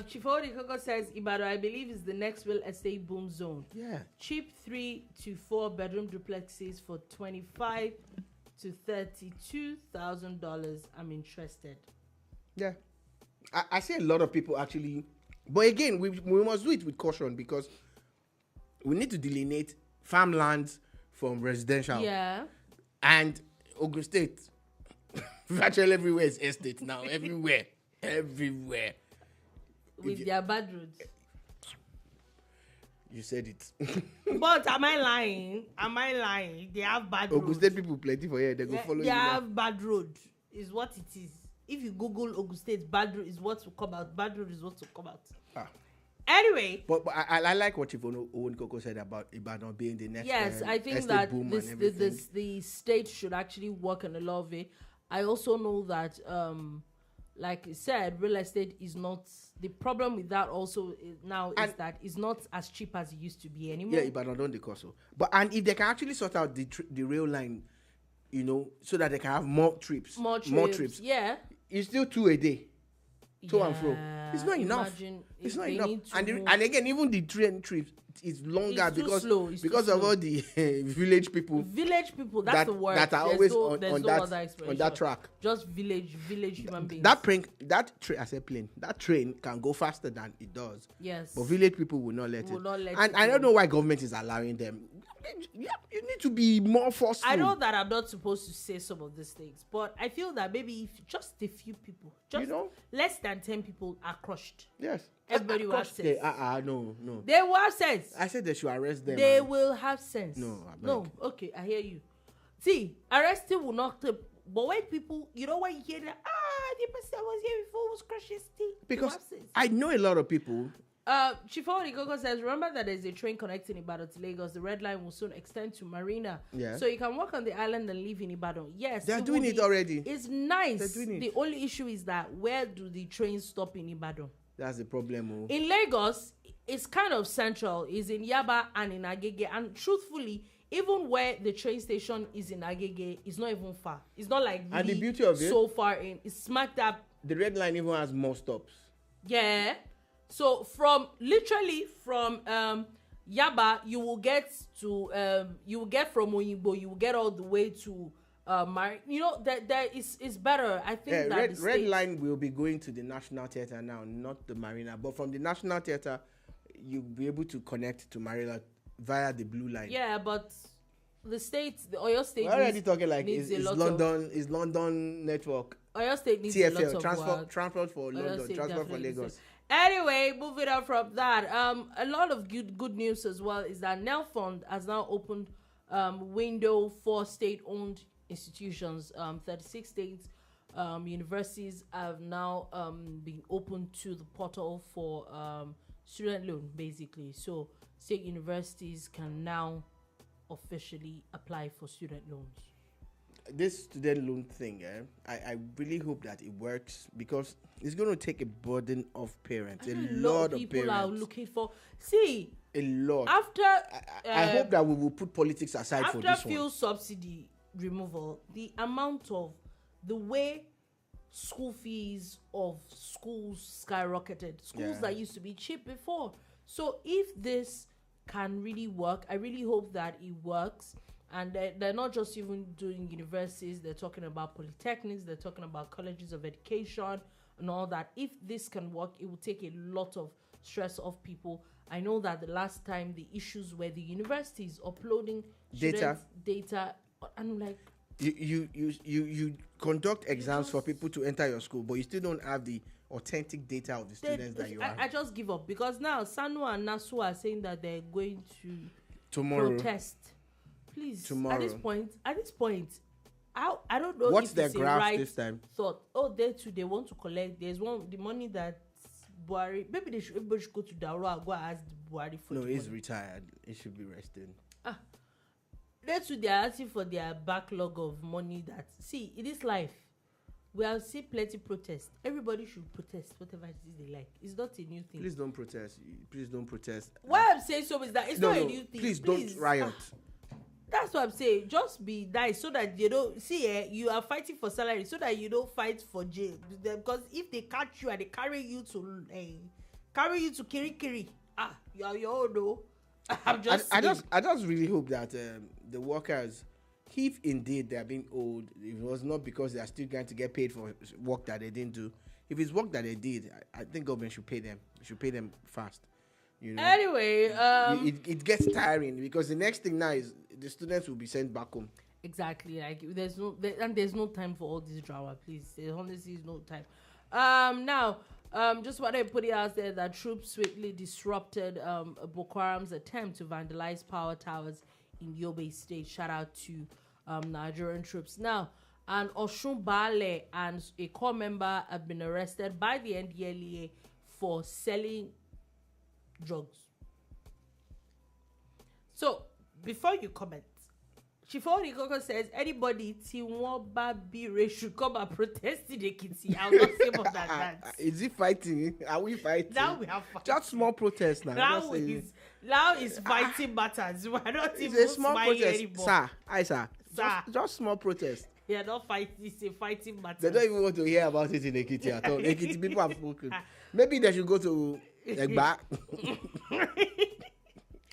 Chief Owodiko says Ibadan, I believe, is the next real estate boom zone. Yeah. Cheap 3 to 4 bedroom duplexes for $25,000 to $32,000. I'm interested. Yeah. I see a lot of people actually, but again, we must do it with caution because we need to delineate farmlands from residential. Yeah. And Ogun State, virtually everywhere is estate now. Everywhere. With their bad roads. You said it. But am I lying? They have bad roads. Ogun State people plenty for here. They go follow you. They have bad road. Is what it is. If you Google Ogun State, bad road is what will come out. Bad road is what will come out. Anyway. But I like what Chief Owodiko said about Ibadan being the next. Yes, I think that the state should actually work on a lot of it. I also know that, like you said, real estate is not. The problem with that also is that it's not as cheap as it used to be anymore. Yeah, Ibadan don't they cost so. But if they can actually sort out the rail line, so that they can have more trips. More trips. Yeah. It's still 2 a day. To and fro. It's not enough. It's not enough. And again, even the train trips is longer because of all the village people. That's the word. That are always on that track. Just village human beings. That train can go faster than it does. Yes. But village people will not let it. And I don't know why government is allowing them. You need to be more forceful. I know that I'm not supposed to say some of these things, but I feel that maybe if just a few people, less than 10 people are crushed. Yes. Everybody will have sense. No. They will have sense. I said they should arrest them. They will have sense. No. Okay, I hear you. See, arresting will not. But when people, when you hear that, the person was here before was crushing teeth. Because I know a lot of people. Chief Owodiko says, remember that there's a train connecting Ibadan to Lagos. The red line will soon extend to Marina. Yeah. So you can walk on the island and live in Ibadan. Yes. They're doing it already. It's nice. They're doing it. The only issue is that where do the trains stop in Ibadan? That's the problem. In Lagos, it's kind of central. It's in Yaba and in Agege. And truthfully, even where the train station is in Agege, it's not even far. It's not like really and the beauty of it, so far in. It's smacked up. The red line even has more stops. Yeah. So from Yaba, you will get from Oyingbo, you will get all the way to there is better. I think that Red Line will be going to the National Theatre now, not the Marina. But from the National Theatre, you'll be able to connect to Marina via the Blue Line. Yeah, but the Oyo State. We're already talking like is London network. Oyo State needs TFL, a lot of work. Transport for London, transport for Lagos. Anyway, moving on from that, a lot of good news as well is that NELFund has now opened window for state-owned institutions. 36 states universities have now been opened to the portal for student loan, basically. So state universities can now officially apply for student loans. This student loan thing, I really hope that it works, because it's going to take a burden of parents. A lot of people parents are looking for. See, a lot. After I hope that we will put politics aside for this one. After fuel subsidy removal, the way school fees of schools skyrocketed. Schools that used to be cheap before. So if this can really work, I really hope that it works. And they're not just even doing universities, they're talking about polytechnics, they're talking about colleges of education and all that. If this can work, it will take a lot of stress off people. I know that the last time the issues were the universities uploading data, and I'm like, you conduct exams for people to enter your school, but you still don't have the authentic data of the students that you have. I just give up, because now SSANU and NASU are saying that they're going to protest. Please, tomorrow. At this point, I don't know. What's if their it's graph right this time? Thought, they too, they want to collect. There's the money that Buhari. Maybe everybody should go to Daura and go and ask Buhari for. No, the he's money. retired. He should be resting. They too, they are asking for their backlog of money. That see, in this life, we have seen plenty protest. Everybody should protest whatever it is they like. It's not a new thing. Please don't protest. Please don't protest. Why I'm saying so is that it's not a new thing. Please don't riot. That's what I'm saying. Just be nice so that you don't see. You are fighting for salary so that you don't fight for jail. Because if they catch you and they carry you to Kirikiri, you are your own. No, I just really hope that the workers, if indeed they are being owed, it was not because they are still going to get paid for work that they didn't do. If it's work that they did, I think government should pay them. Should pay them fast. You know? Anyway, it gets tiring, because the next thing now is the students will be sent back home. Exactly. Like there's no time for all this drama. Please, there honestly is no time. Now, just want to put it out there that troops swiftly disrupted Boko Haram's attempt to vandalize power towers in Yobe State. Shout out to Nigerian troops. Now, and Osun Bale and a core member have been arrested by the NDLEA for selling drugs. So, before you comment, Chifori Koko says anybody Tiwon should come and protest in Ekiti. I'll not say more than that. Is it fighting? Are we fighting? Now we have fighting. Just small protest now. Now is fighting matters. We're not it's even a small protest, anymore. Sir. Just small protest. Yeah, not fighting. It's a fighting matter. They don't even want to hear about it in Ekiti at all. Ekiti people have spoken. Maybe they should go to Egba.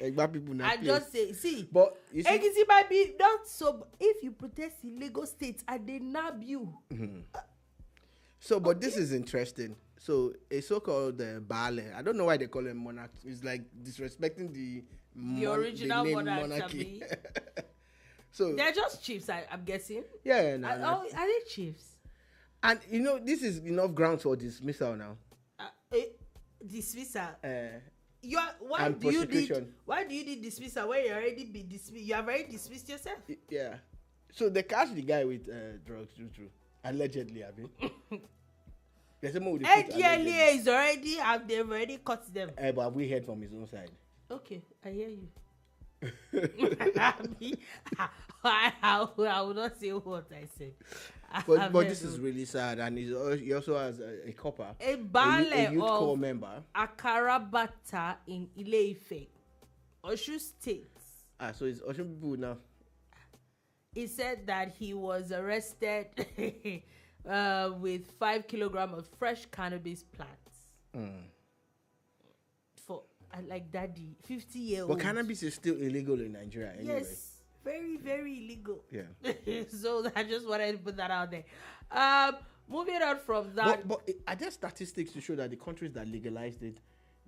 Egba people now. I just say, see, but you see, Ekiti might be not so. If you protest in Lagos State and they nab you. Mm-hmm. So, but this is interesting. So, a so-called Baale, I don't know why they call him monarch. It's like disrespecting the original monarchy. So they're just chiefs, I'm guessing. Yeah, are they chiefs? And this is enough grounds for dismissal now. Dismissal. Why do you need dismissal when you already been dismissed? You have already dismissed yourself. Yeah. So they catch the guy with drugs, true. Allegedly, I mean. NDLEA is already, they've already caught them. But we heard from his own side. Okay, I hear you. I will not say what I said. But this is really sad, and he also has a copper, a youth corps member, Akarabata in Ile-Ife, Osun State. So it's Osun people now. He said that he was arrested with 5 kilograms of fresh cannabis plants. For like daddy, 50-year-old. But cannabis is still illegal in Nigeria anyway. Yes, very, very illegal. Yeah. So I just wanted to put that out there. Moving on from that. But are there statistics to show that the countries that legalized it,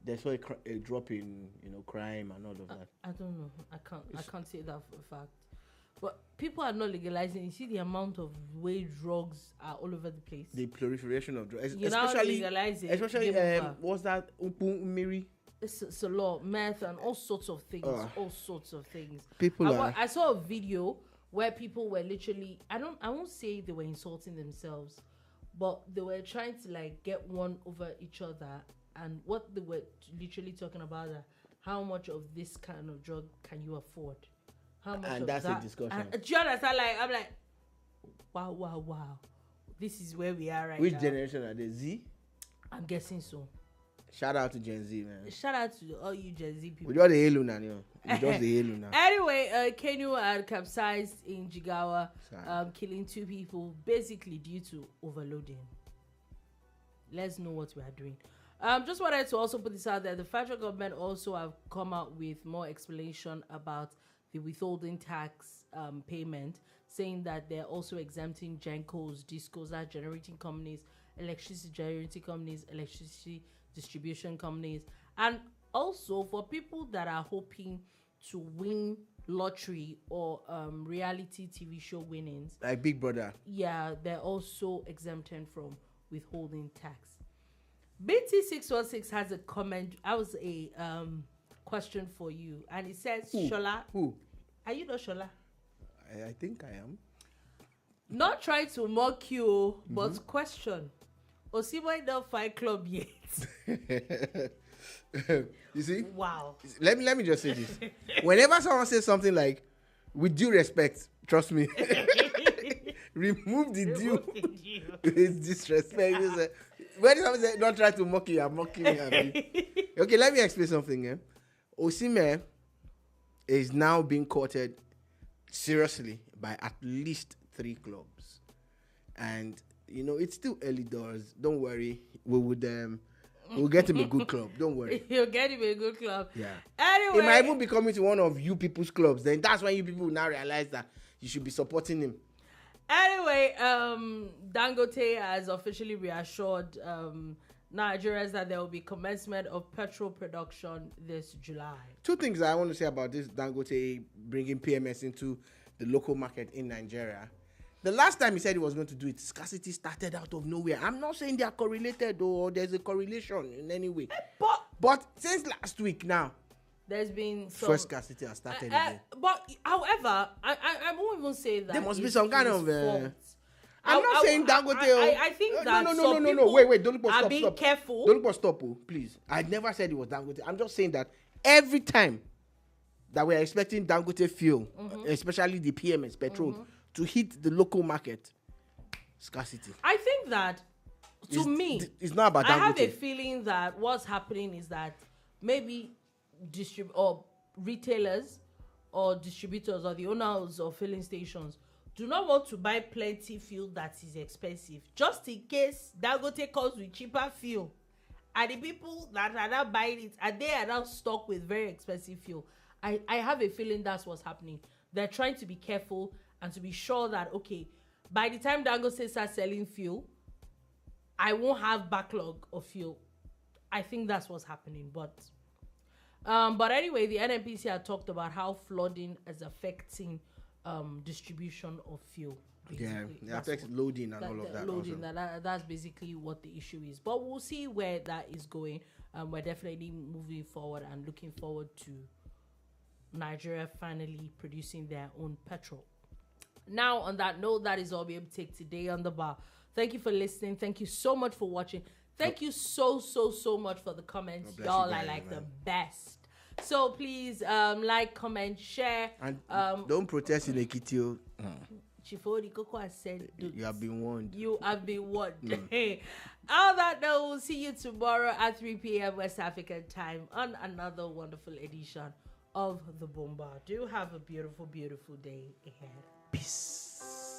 there's a drop in crime and all of that? I don't know. I can't say that for a fact. But people are not legalizing. You see the amount of way drugs are all over the place. The proliferation of drugs, especially what's that? Umiri? It's a lot, meth and all sorts of things. All sorts of things. I saw a video where people were literally, I won't say they were insulting themselves, but they were trying to like get one over each other, and what they were literally talking about how much of this kind of drug can you afford? How much? And that's a discussion. And, do you understand? Like, I'm like, wow. This is where we are right now. Which generation are they? Z? I'm guessing so. Shout out to Gen Z, man. Shout out to all you Gen Z people. We just the Halo now, We just the Halo now. Anyway, canoe had capsized in Jigawa, killing 2 people, basically due to overloading. Let's know what we are doing. Just wanted to also put this out there. The federal government also have come out with more explanation about the withholding tax payment, saying that they're also exempting GenCos, DISCOs, are generating companies, electricity generating companies, electricity distribution companies, and also for people that are hoping to win lottery or reality TV show winnings, like Big Brother. Yeah, they're also exempted from withholding tax. BT616 has a comment. I was a question for you, and it says, Shola. Who? Are you not Shola? I think I am. Not trying to mock you, but question. Osimhen not Fight Club yet. You see? Wow. Let me just say this. Whenever someone says something like, with due respect, trust me, remove the due. It's disrespect. When someone says, don't try to mock you, I'm mocking me. Okay, let me explain something. Osimhen is now being courted seriously by at least 3 clubs. And it's still early doors. Don't worry. We'll get him a good club. Don't worry. You'll get him a good club. Yeah. Anyway. He might even be coming to one of you people's clubs. Then that's when you people now realize that you should be supporting him. Anyway, Dangote has officially reassured Nigerians that there will be commencement of petrol production this July. 2 things I want to say about this Dangote bringing PMS into the local market in Nigeria. The last time he said he was going to do it, scarcity started out of nowhere. I'm not saying they are correlated or there's a correlation in any way. But since last week now, there's been some... First scarcity has started again. But however, I won't even say that. There must be some kind of... I'm not saying Dangote... I think that No. Wait. Don't stop. Careful. Don't stop, please. I never said it was Dangote. I'm just saying that every time that we're expecting Dangote fuel, especially the PMS, petrol, to hit the local market, scarcity. I think that, it's not about Dangote. I have a feeling that what's happening is that maybe retailers or distributors or the owners of filling stations do not want to buy plenty fuel that is expensive, just in case Dangote comes with cheaper fuel, and the people that are now buying it, and they are now stuck with very expensive fuel. I have a feeling that's what's happening. They're trying to be careful and to be sure that, okay, by the time Dangote starts selling fuel, I won't have backlog of fuel. I think that's what's happening. But anyway, the NNPC had talked about how flooding is affecting distribution of fuel. Basically. Yeah, it affects loading and all of that. Loading, that's basically what the issue is. But we'll see where that is going. We're definitely moving forward and looking forward to Nigeria finally producing their own petrol. Now, on that note, that is all we'll take today on The Bar. Thank you for listening. Thank you so much for watching. Thank you so much for the comments. Y'all are like the best. So please like, comment, share. And don't protest in Ekiti. Chifori Koko has said, you have been warned. You have been warned. On that note, we'll see you tomorrow at 3 p.m. West African time on another wonderful edition of The Bomba. Do have a beautiful, beautiful day ahead. Peace.